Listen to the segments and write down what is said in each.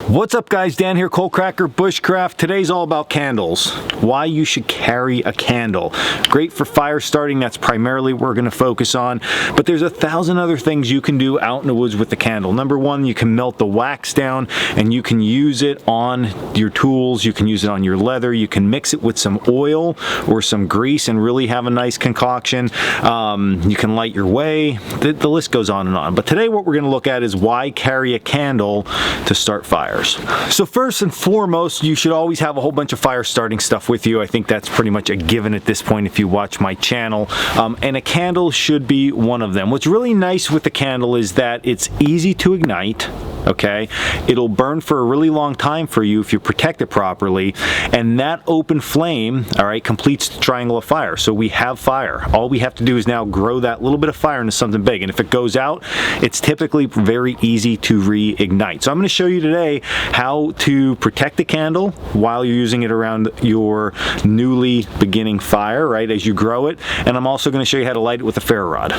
What's up guys, Dan here, Coalcracker, Bushcraft. Today's all about candles. Why you should carry a candle. Great for fire starting, that's primarily what we're gonna focus on, but there's 1,000 other things you can do out in the woods with the candle. Number one, you can melt the wax down and you can use it on your tools, you can use it on your leather, you can mix it with some oil or some grease and really have a nice concoction. You can light your way, the list goes on and on. But today what we're gonna look at is why carry a candle to start fires. So first and foremost, you should always have a whole bunch of fire starting stuff with you. I think that's pretty much a given at this point if you watch my channel. And a candle should be one of them. What's really nice with the candle is that it's easy to ignite. Okay, it'll burn for a really long time for you if you protect it properly, and that open flame, all right, completes the triangle of fire. So we have fire. All we have to do is now grow that little bit of fire into something big, and if it goes out, it's typically very easy to reignite. So I'm going to show you today how to protect the candle while you're using it around your newly beginning fire, right, as you grow it, and I'm also going to show you how to light it with a ferro rod.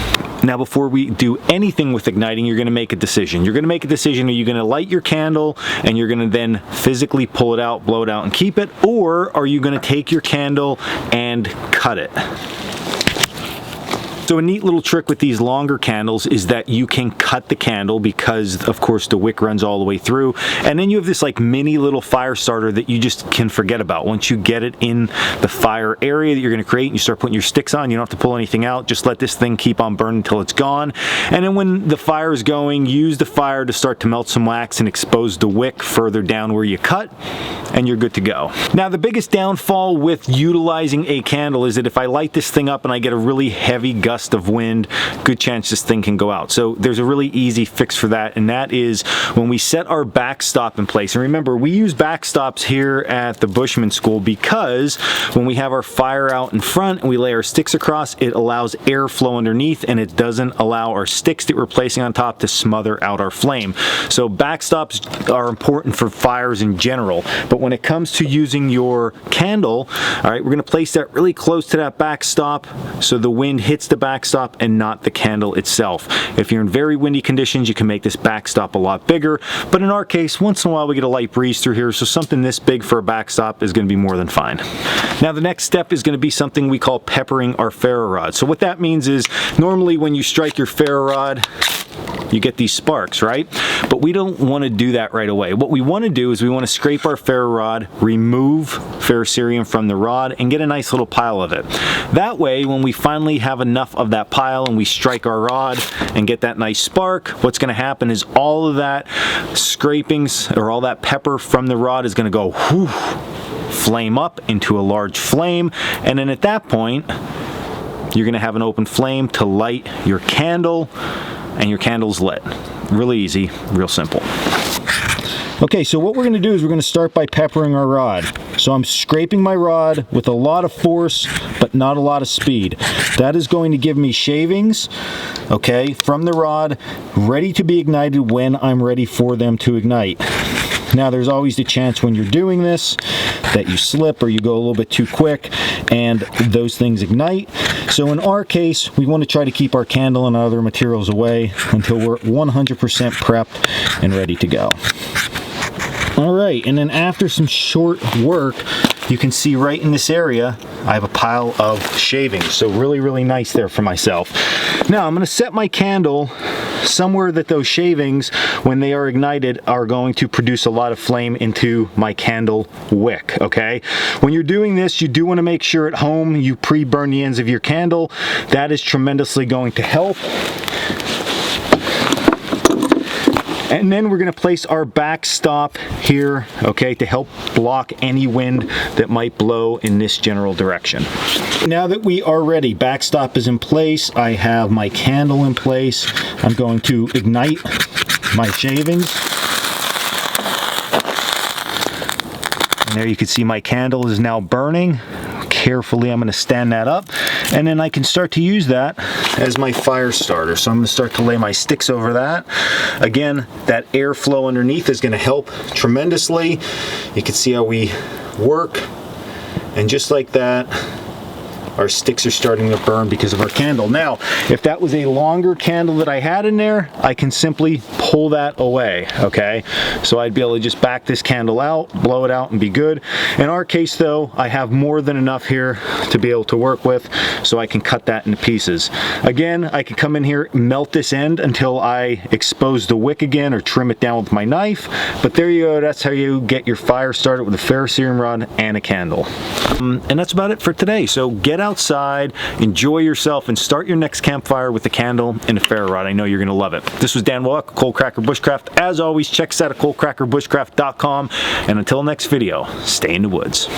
Now before we do anything with igniting, you're going to make a decision. You're going to make a decision. Are you going to light your candle and you're going to then physically pull it out, blow it out and keep it, or are you going to take your candle and cut it? So a neat little trick with these longer candles is that you can cut the candle because of course the wick runs all the way through, and then you have this like mini little fire starter that you just can forget about. Once you get it in the fire area that you're going to create and you start putting your sticks on, you don't have to pull anything out, just let this thing keep on burning until it's gone. And then when the fire is going, use the fire to start to melt some wax and expose the wick further down where you cut, and you're good to go. Now the biggest downfall with utilizing a candle is that if I light this thing up and I get a really heavy gust of wind, good chance this thing can go out. So there's a really easy fix for that, and that is when we set our backstop in place. And remember, we use backstops here at the Bushman School because when we have our fire out in front and we lay our sticks across, it allows airflow underneath and it doesn't allow our sticks that we're placing on top to smother out our flame. So backstops are important for fires in general, but when it comes to using your candle, all right, we're going to place that really close to that backstop so the wind hits the backstop and not the candle itself. If you're in very windy conditions, you can make this backstop a lot bigger, but in our case, once in a while we get a light breeze through here, so something this big for a backstop is going to be more than fine. Now the next step is going to be something we call peppering our ferro rod. So what that means is normally when you strike your ferro rod, you get these sparks, right? But we don't want to do that right away. What we want to do is we want to scrape our ferro rod, remove ferrocerium from the rod, and get a nice little pile of it. That way, when we finally have enough of that pile and we strike our rod and get that nice spark, what's going to happen is all of that scrapings or all that pepper from the rod is going to go whoosh, flame up into a large flame, and then at that point, you're going to have an open flame to light your candle, and your candle's lit. Really easy, real simple. Okay, so what we're going to do is we're going to start by peppering our rod. So I'm scraping my rod with a lot of force, but not a lot of speed. That is going to give me shavings, okay, from the rod, ready to be ignited when I'm ready for them to ignite. Now there's always the chance when you're doing this that you slip or you go a little bit too quick and those things ignite. So in our case, we want to try to keep our candle and other materials away until we're 100% prepped and ready to go. All right, and then after some short work, you can see right in this area, I have a pile of shavings. So really, really nice there for myself. Now I'm going to set my candle somewhere that those shavings, when they are ignited, are going to produce a lot of flame into my candle wick, okay? When you're doing this, you do want to make sure at home you pre-burn the ends of your candle. That is tremendously going to help. And then we're going to place our backstop here, okay, to help block any wind that might blow in this general direction. Now that we are ready, backstop is in place, I have my candle in place, I'm going to ignite my shavings. And there you can see my candle is now burning. Carefully, I'm going to stand that up, and then I can start to use that as my fire starter. So I'm going to start to lay my sticks over that. Again, that airflow underneath is going to help tremendously. You can see how we work, and just like that, our sticks are starting to burn because of our candle. Now, if that was a longer candle that I had in there, I can simply pull that away, okay? So I'd be able to just back this candle out, blow it out, and be good. In our case though, I have more than enough here to be able to work with, so I can cut that into pieces. Again, I can come in here, melt this end until I expose the wick again or trim it down with my knife, but there you go. That's how you get your fire started with a ferrocerium rod and a candle. And that's about it for today. So get outside, enjoy yourself, and start your next campfire with a candle and a ferro rod. I know you're going to love it. This was Dan Walk, Coalcracker Bushcraft. As always, check us out at coalcrackerbushcraft.com. And until next video, stay in the woods.